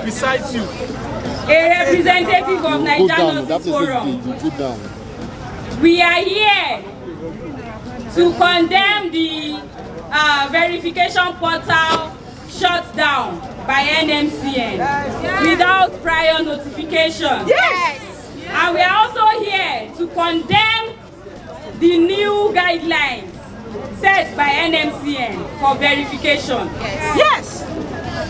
Besides you, a representative of Nigerian Justice Forum, we are here to condemn the verification portal shut down by NMCN without prior notification. Yes. And we are also here to condemn the new guidelines set by NMCN for verification. Yes.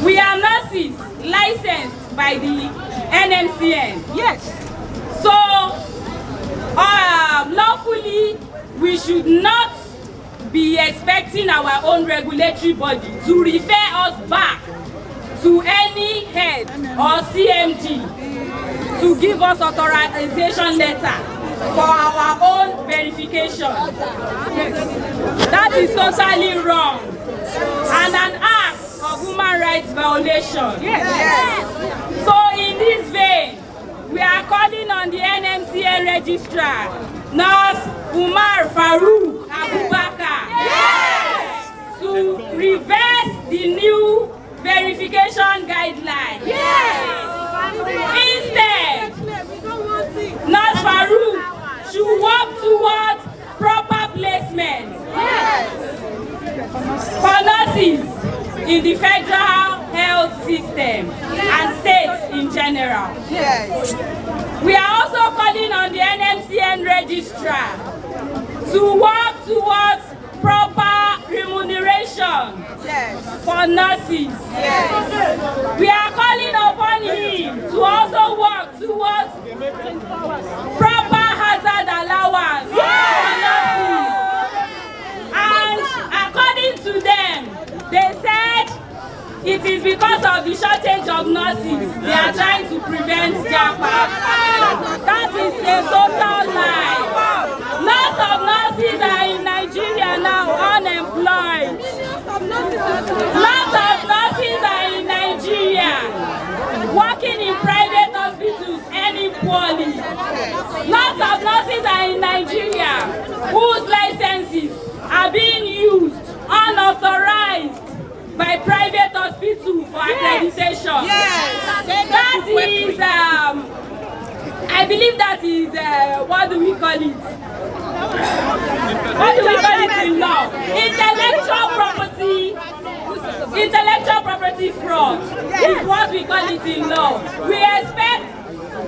We are nurses licensed by the NMCN. Yes. So, lawfully, we should not be expecting our own regulatory body to refer us back to any head or CMD to give us authorization letter for our own verification. That is totally wrong and an act of human rights violation. Yes. So in this vein, we are calling on the NMCN registrar, Nurse Umar Farouk Abubakar, to reverse the new verification guidelines. Instead, Nurse Farouk should work towards proper placement for nurses in the federal health system and states in general. Yes. We are also calling on the NMCN registrar to work towards proper remuneration for nurses. Yes. We are calling upon him to also work towards proper hazard allowance for nurses. And according to them, they said it is because of the shortage of nurses they are trying to prevent JAPA. That is a total lie. Lots of nurses are in Nigeria now unemployed. Lots of nurses are in Nigeria working in private hospitals earning poorly. Lots of nurses are in Nigeria whose licenses are being used unauthorized by private hospitals for accreditation. That is, I believe that is, what do we call it? What do we call it in law? Intellectual property fraud is what we call it in law. We expect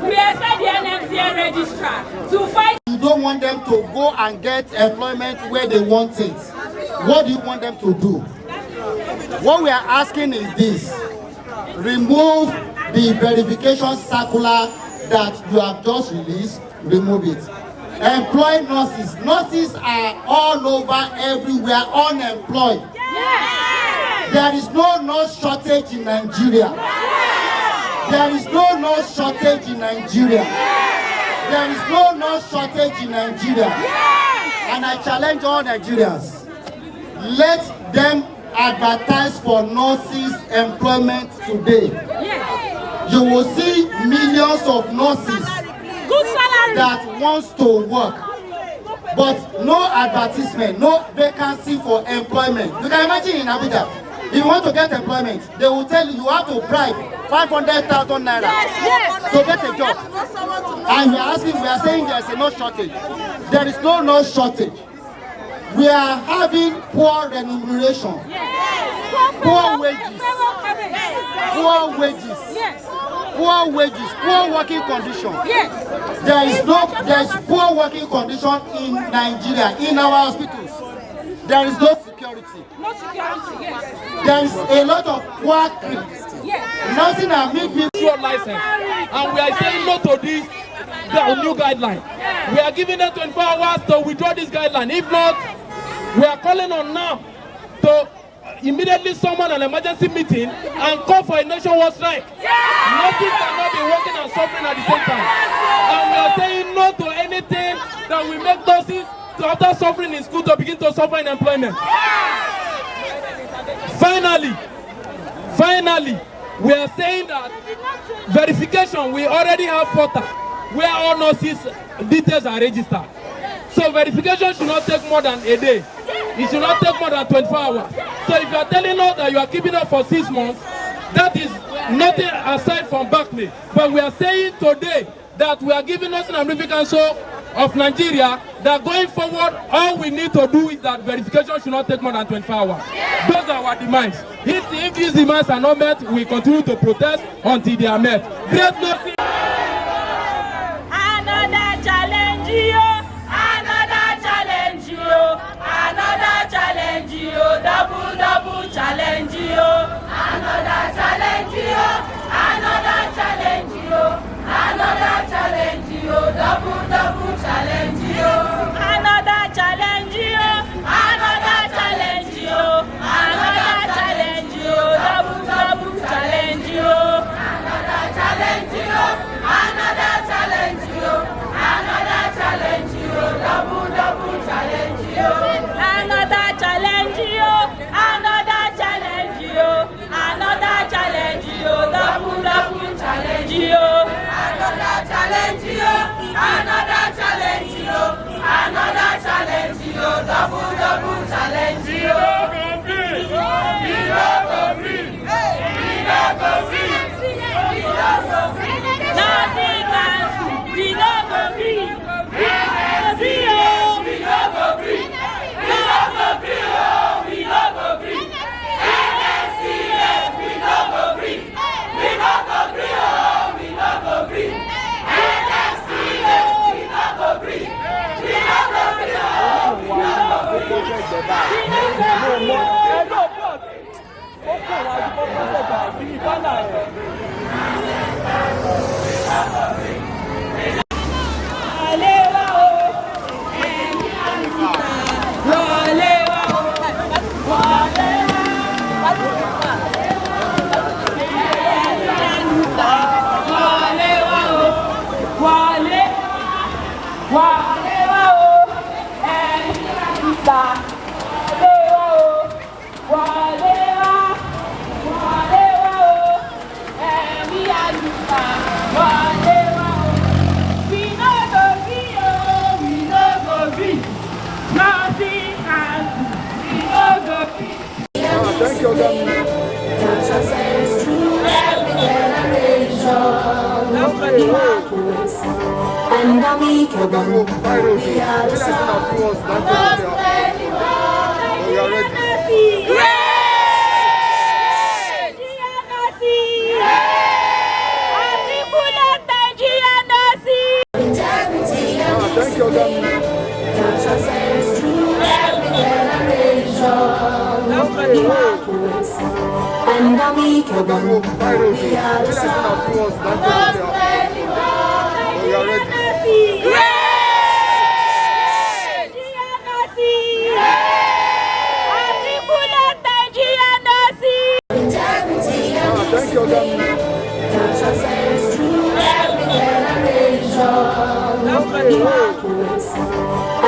the NMCN registrar to fight. You don't want them to go and get employment where they want it. What do you want them to do? What we are asking is this: remove the verification circular that you have just released, remove it. Employ nurses. Nurses are all over everywhere unemployed. There is no nurse shortage in Nigeria. There is no nurse shortage in Nigeria. There is no nurse shortage in Nigeria. And I challenge all Nigerians, let them advertise for nurses' employment today. You will see millions of nurses that wants to work, but no advertisement, no vacancy for employment. You can imagine in Abuja, if you want to get employment, they will tell you you have to bribe 500,000 naira to get a job. And we are saying there is no shortage. There is no nurse shortage. We are having poor remuneration, poor wages, poor working condition. There is poor working condition in Nigeria, in our hospitals. There is no security. There is a lot of poor nothing has made me license, and we are saying no to this new guideline. We are giving them 24 hours to withdraw this guideline. If not, we are calling on now to immediately summon an emergency meeting and call for a nationwide strike. Nurses cannot be working and suffering at the same time. And we are saying no to anything that will make nurses, after suffering in school, to begin to suffer in employment. Finally, we are saying that verification, we already have portal where all nurses' details are registered. So verification should not take more than a day. It should not take more than 24 hours. So if you are telling us that you are keeping up for 6 months, that is nothing aside from backplay. But we are saying today that we are giving us an Midwifery Council of Nigeria that going forward, all we need to do is that verification should not take more than 24 hours. Those are our demands. If these demands are not met, we continue to protest until they are met. Great mercy. Another challenge, another challenge, another challenge, double challenge, another challenge, another challenge, another challenge, double challenge, another challenge, another challenge, another challenge, double challenge, another challenge, another challenge, another challenge, double challenge, another challenge, another challenge, another challenge, double challenge, another challenge, another challenge, another challenge, double challenge. Thank you, and we are the and amicable. We are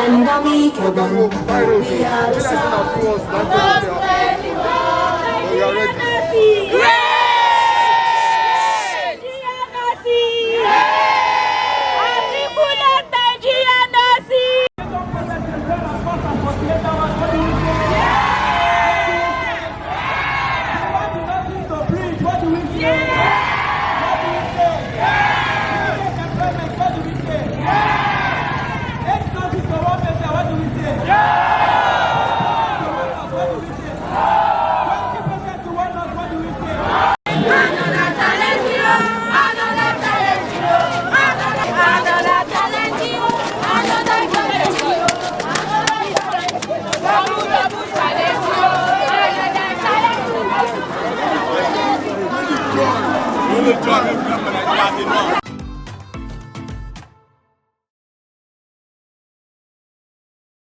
and amicable. We are the sons. Great!